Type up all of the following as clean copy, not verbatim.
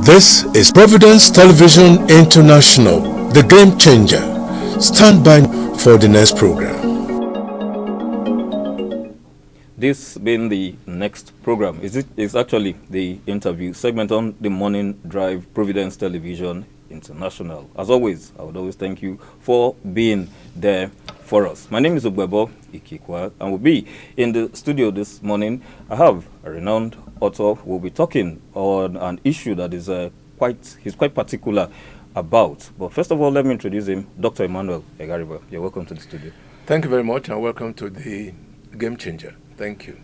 This is Providence Television International, the game changer. Stand by for the next program. This being the next program is actually the interview segment on the Morning Drive Providence Television International. As always, I would always thank you for being there for us. My name is Ogbebo Ikikwa, and we'll be in the studio this morning. I have a renowned author who will be talking on an issue that is he's quite particular about. But first of all, let me introduce him, Dr. Emmanuel Egariba. You're welcome to the studio. Thank you very much, and welcome to the Game Changer. Thank you.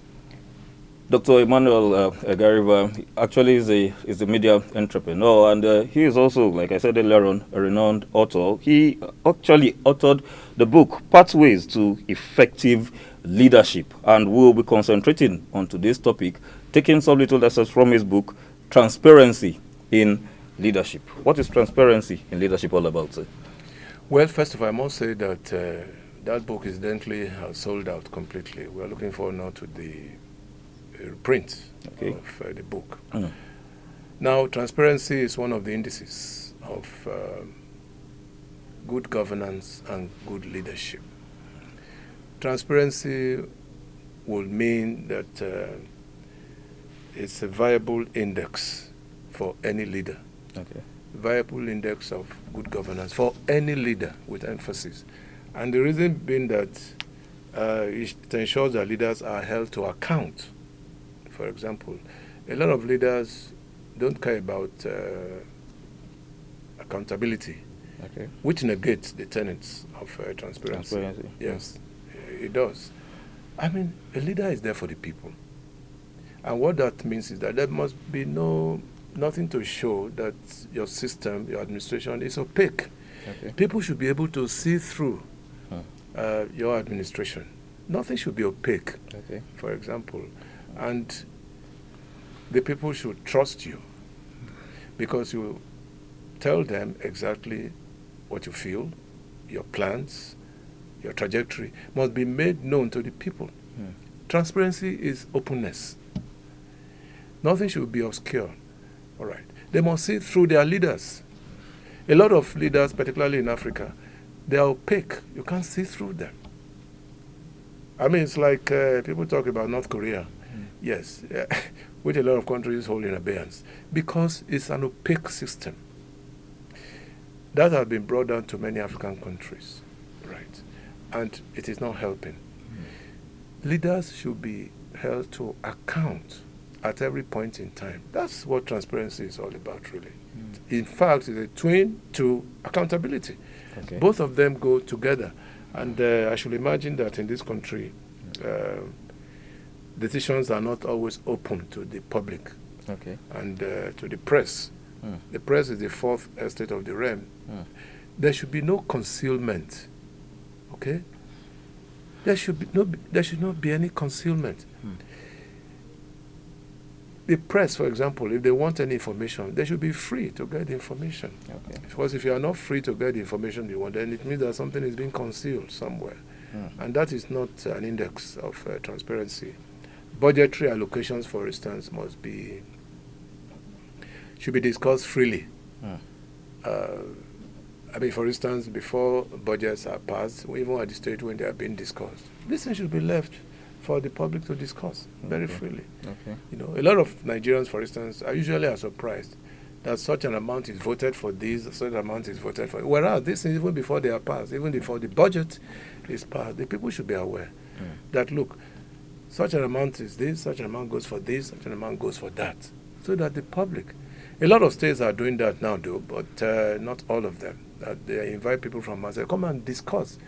Dr. Emmanuel Egariba actually is a media entrepreneur, and he is also, like I said earlier on, a renowned author. He actually authored the book Pathways to Effective Leadership, and we'll be concentrating on today's topic, taking some little lessons from his book, Transparency in Leadership. What is transparency in leadership all about, sir? Well, first of all, I must say that that book incidentally has sold out completely. We're looking forward now to the print of the book. Now, transparency is one of the indices of good governance and good leadership. Transparency will mean that it's a viable index for any leader. Okay. Viable index of good governance for any leader, with emphasis. And the reason being that it ensures that leaders are held to account. For example, a lot of leaders don't care about accountability, which negates the tenets of transparency. Yes, it does. I mean, a leader is there for the people. And what that means is that there must be nothing to show that your system, your administration is opaque. Okay. People should be able to see through your administration. Nothing should be opaque, for example. And the people should trust you because you tell them exactly what you feel, your plans, your trajectory must be made known to the people. Transparency is openness. Nothing should be obscure. All right. They must see through their leaders. A lot of leaders, particularly in Africa, they are opaque. You can't see through them. I mean, it's like people talk about North Korea. Yes, which a lot of countries hold in abeyance because it's an opaque system. That has been brought down to many African countries, right? And it is not helping. Leaders should be held to account at every point in time. That's what transparency is all about, really. In fact, it's a twin to accountability. Okay. Both of them go together. And I should imagine that in this country, decisions are not always open to the public and to the press. The press is the fourth estate of the realm. There should be no concealment. Okay? There should not be any concealment. The press, for example, if they want any information, they should be free to get the information. Okay. Because if you are not free to get the information you want, then it means that something is being concealed somewhere. And that is not an index of transparency. Budgetary allocations, for instance, should be discussed freely. I mean, for instance, before budgets are passed, even at the stage when they are being discussed, this thing should be left for the public to discuss very freely. You know, a lot of Nigerians, for instance, are usually surprised that such an amount is voted for this, such an amount is voted for. Whereas this is even before they are passed, even before the budget is passed, the people should be aware that, look, such an amount is this, such an amount goes for this, such an amount goes for that. So that the public, a lot of states are doing that now, though, but not all of them. They invite people from outside, come and discuss.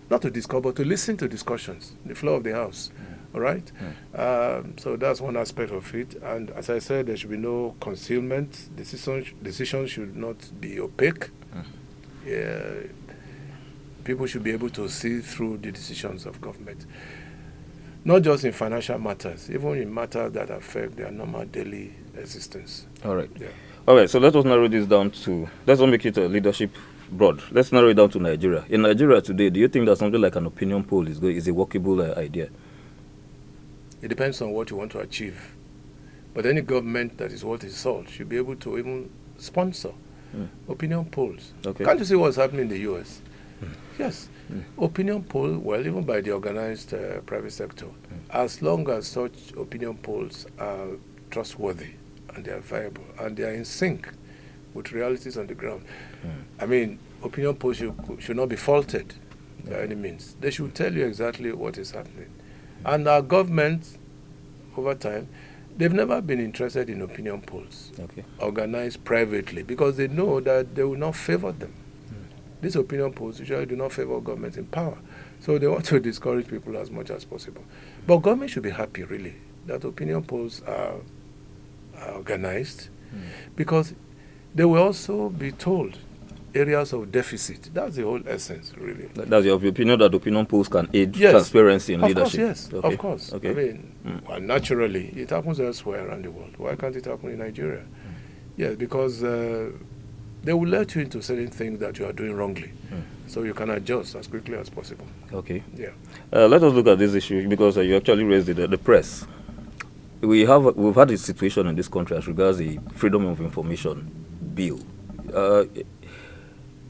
Not to discuss, but to listen to discussions, the floor of the House. All right? So that's one aspect of it. And as I said, there should be no concealment. Decisions should not be opaque. People should be able to see through the decisions of government. Not just in financial matters, even in matters that affect their normal daily existence. All right. Yeah. All right, so let us narrow this down let's not make it a leadership broad. Let's narrow it down to Nigeria. In Nigeria today, do you think that something like an opinion poll is a workable idea? It depends on what you want to achieve But any government that is worth its salt should be able to even sponsor opinion polls. Okay. Can't you see what's happening in the U.S.? Yes. Opinion poll, well, even by the organized private sector, as long as such opinion polls are trustworthy and they are viable and they are in sync with realities on the ground. I mean, opinion polls should not be faulted by any means. They should tell you exactly what is happening. And our government, over time, they've never been interested in opinion polls organized privately because they know that they will not favor them. These opinion polls usually do not favor government in power. So they want to discourage people as much as possible. But government should be happy, really, that opinion polls are organized because they will also be told areas of deficit. That's the whole essence, really. That's your opinion, that opinion polls can aid transparency in leadership? Yes, of course. I mean, well, naturally, it happens elsewhere around the world. Why can't it happen in Nigeria? Yes, because they will let you into certain things that you are doing wrongly. So you can adjust as quickly as possible. Okay. Yeah. Let us look at this issue because you actually raised it, the press. We've had a situation in this country as regards the Freedom of Information Bill.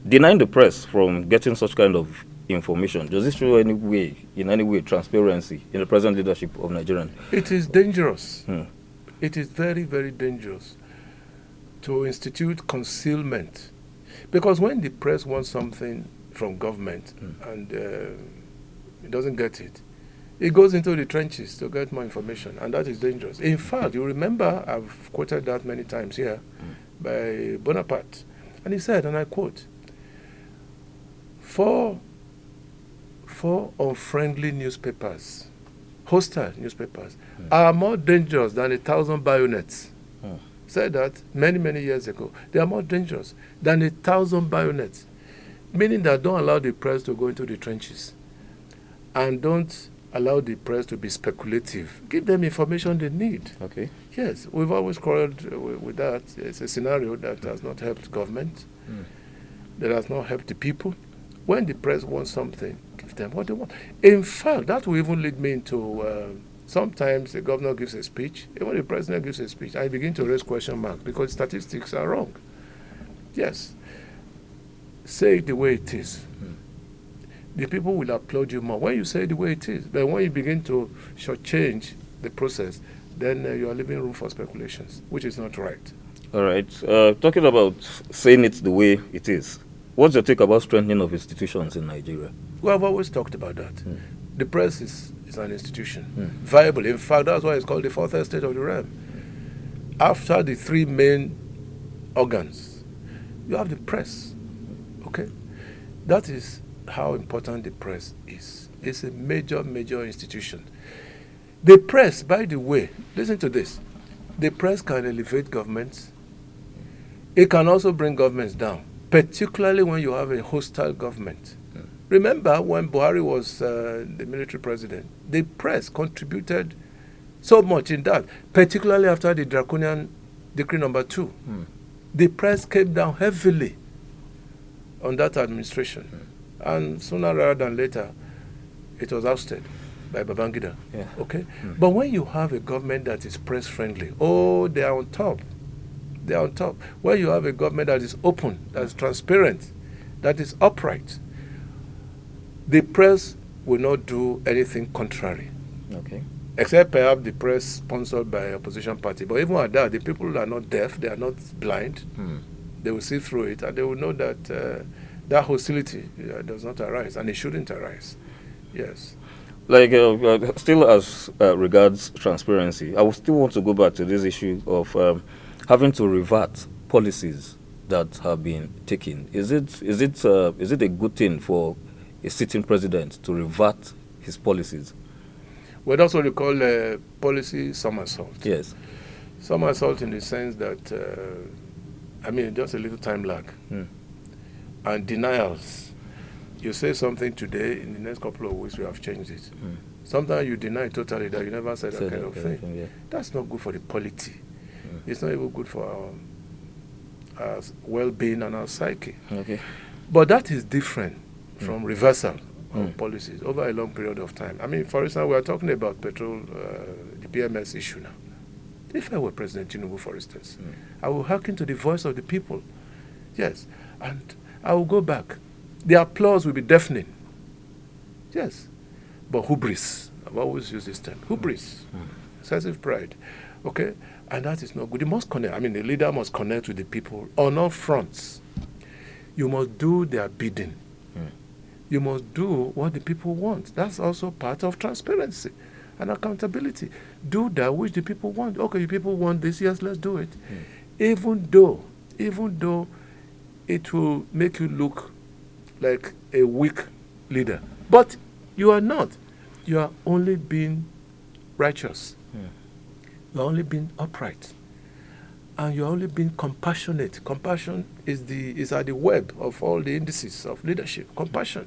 Denying the press from getting such kind of information, does this show in any way transparency in the present leadership of Nigeria? It is dangerous. It is very, very dangerous to institute concealment. Because when the press wants something from government and it doesn't get it, it goes into the trenches to get more information, and that is dangerous. In fact, you remember, I've quoted that many times here, by Bonaparte. And he said, and I quote, four unfriendly newspapers, hostile newspapers, are more dangerous than 1,000 bayonets. Said that many, many years ago. They are more dangerous than 1,000 bayonets, meaning that don't allow the press to go into the trenches and don't allow the press to be speculative. Give them information they need. Okay. Yes, we've always quarreled with that. It's a scenario that has not helped government, that has not helped the people. When the press wants something, give them what they want. In fact, that will even lead me into sometimes the governor gives a speech, even the president gives a speech, and you begin to raise question marks because statistics are wrong. Yes. Say it the way it is. The people will applaud you more when you say it the way it is. But when you begin to shortchange the process, then you are leaving room for speculations, which is not right. All right. Talking about saying it the way it is, what's your take about strengthening of institutions in Nigeria? Well, I've always talked about that. The press is an institution, viable. In fact, that's why it's called the fourth estate of the realm. After the three main organs, you have the press. Okay? That is how important the press is. It's a major, major institution. The press, by the way, listen to this. The press can elevate governments. It can also bring governments down, particularly when you have a hostile government. Remember when Buhari was the military president, the press contributed so much in that, particularly after the draconian decree number 2. The press came down heavily on that administration. And sooner rather than later, it was ousted by Babangida. Okay? But when you have a government that is press-friendly, they are on top. They are on top. When you have a government that is open, that is transparent, that is upright, the press will not do anything contrary. Okay. Except perhaps the press sponsored by opposition party. But even at that, the people are not deaf, they are not blind. They will see through it, and they will know that that hostility does not arise, and it shouldn't arise. Yes. Like, still as regards transparency, I would still want to go back to this issue of having to revert policies that have been taken. Is it a good thing for a sitting president to revert his policies? Well, that's what you call policy somersault. Yes. Somersault in the sense that, just a little time lag. And denials. You say something today, in the next couple of weeks we have changed it. Sometimes you deny totally that you never said that kind of thing. Yeah. That's not good for the polity. It's not even good for our well-being and our psyche. Okay. But that is different from reversal of policies over a long period of time. For instance, we are talking about petrol, the PMS issue now. If I were President Tinubu, for instance, I will hearken to the voice of the people. Yes. And I will go back. The applause will be deafening. Yes. But hubris, I've always used this term, hubris, excessive pride. Okay? And that is not good. You must connect. I mean, the leader must connect with the people on all fronts. You must do their bidding. You must do what the people want. That's also part of transparency and accountability. Do that which the people want. Okay, you people want this, yes, let's do it. Even though it will make you look like a weak leader. But you are not. You are only being righteous. You are only being upright. And you are only being compassionate. Compassion is at the web of all the indices of leadership. Compassion.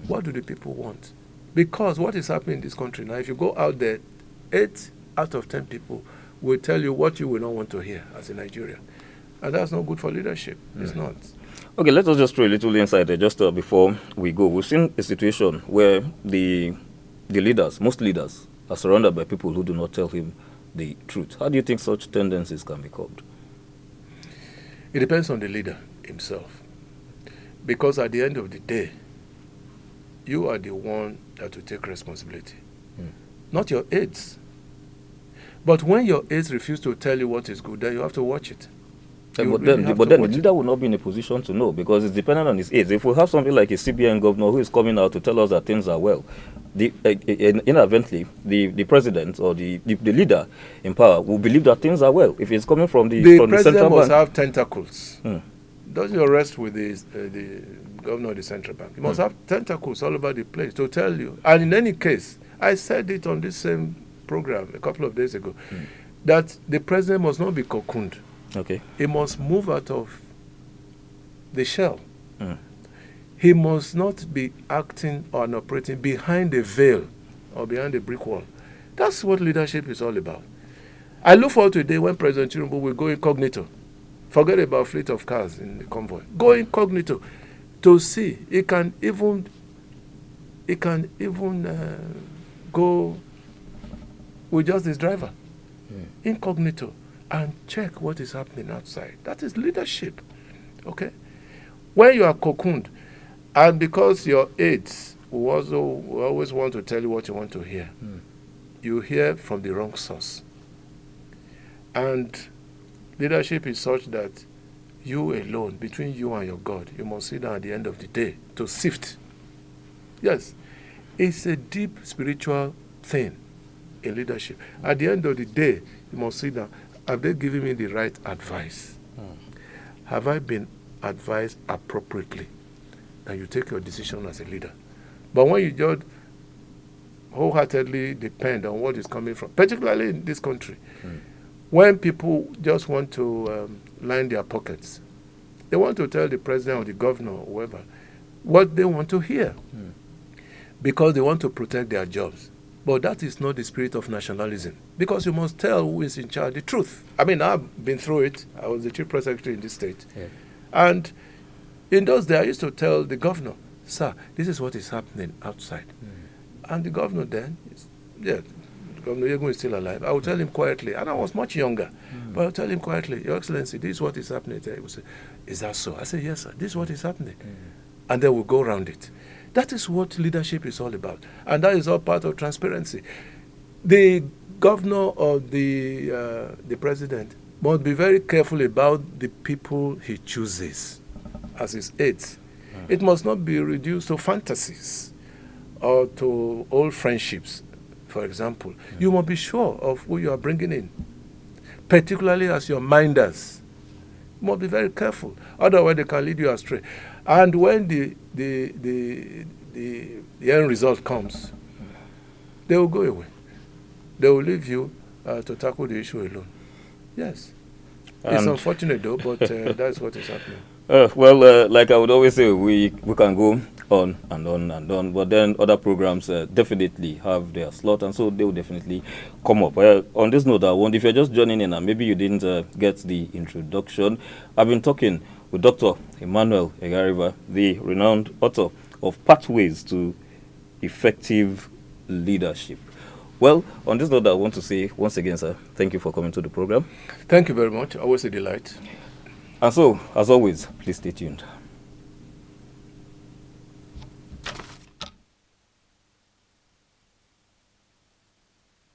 What do the people want? Because what is happening in this country now, if you go out there, 8 out of 10 people will tell you what you will not want to hear as a Nigerian. And that's not good for leadership. It's not. Okay, let us just throw a little insight there just before we go. We've seen a situation where the leaders, most leaders, are surrounded by people who do not tell him the truth. How do you think such tendencies can be curbed? It depends on the leader himself. Because at the end of the day, you are the one that will take responsibility, not your aides. But when your aides refuse to tell you what is good, then you have to watch it. But then the leader will not be in a position to know because it's dependent on his aides. If we have something like a CBN governor who is coming out to tell us that things are well, inadvertently, the president or the leader in power will believe that things are well. If it's coming from the president must have tentacles. Doesn't rest with the governor of the central bank. He must have tentacles all over the place to tell you. And in any case, I said it on this same program a couple of days ago, that the president must not be cocooned. Okay. He must move out of the shell. He must not be acting or operating behind a veil or behind a brick wall. That's what leadership is all about. I look forward to a day when President Tinubu will go incognito. Forget about fleet of cars in the convoy. Go incognito to see. He can even go with just his driver. Incognito. And check what is happening outside. That is leadership. Okay? When you are cocooned, and because your aides will always want to tell you what you want to hear, you hear from the wrong source. And leadership is such that you alone, between you and your God, you must sit down at the end of the day to sift. Yes. It's a deep spiritual thing in leadership. At the end of the day, you must sit down. Have they given me the right advice? Have I been advised appropriately? And you take your decision as a leader. But when you just wholeheartedly depend on what is coming from, particularly in this country, when people just want to line their pockets, they want to tell the president or the governor or whoever what they want to hear because they want to protect their jobs. But that is not the spirit of nationalism, because you must tell who is in charge the truth. I mean, I've been through it. I was the chief press secretary in this state. And in those days, I used to tell the governor, sir, this is what is happening outside. And the governor then, Governor Yegun is still alive. I would tell him quietly, and I was much younger, but I would tell him quietly, Your Excellency, this is what is happening. He would say, is that so? I say, yes, sir, this is what is happening. And then we'll go around it. That is what leadership is all about. And that is all part of transparency. The governor or the president must be very careful about the people he chooses as his aides. It must not be reduced to fantasies or to old friendships, for example. You must be sure of who you are bringing in, particularly as your minders. You must be very careful. Otherwise, they can lead you astray. And when the end result comes, they will go away. They will leave you to tackle the issue alone. Yes. It's unfortunate though, but that's what is happening. Like I would always say, we can go on and on and on, but then other programs definitely have their slot, and so they will definitely come up. On this note, I wonder if you're just joining in and maybe you didn't get the introduction. I've been talking with Dr. Emmanuel Egariba, the renowned author of Pathways to Effective Leadership. Well, on this note, I want to say once again, sir, thank you for coming to the program. Thank you very much. Always a delight. And so, as always, please stay tuned.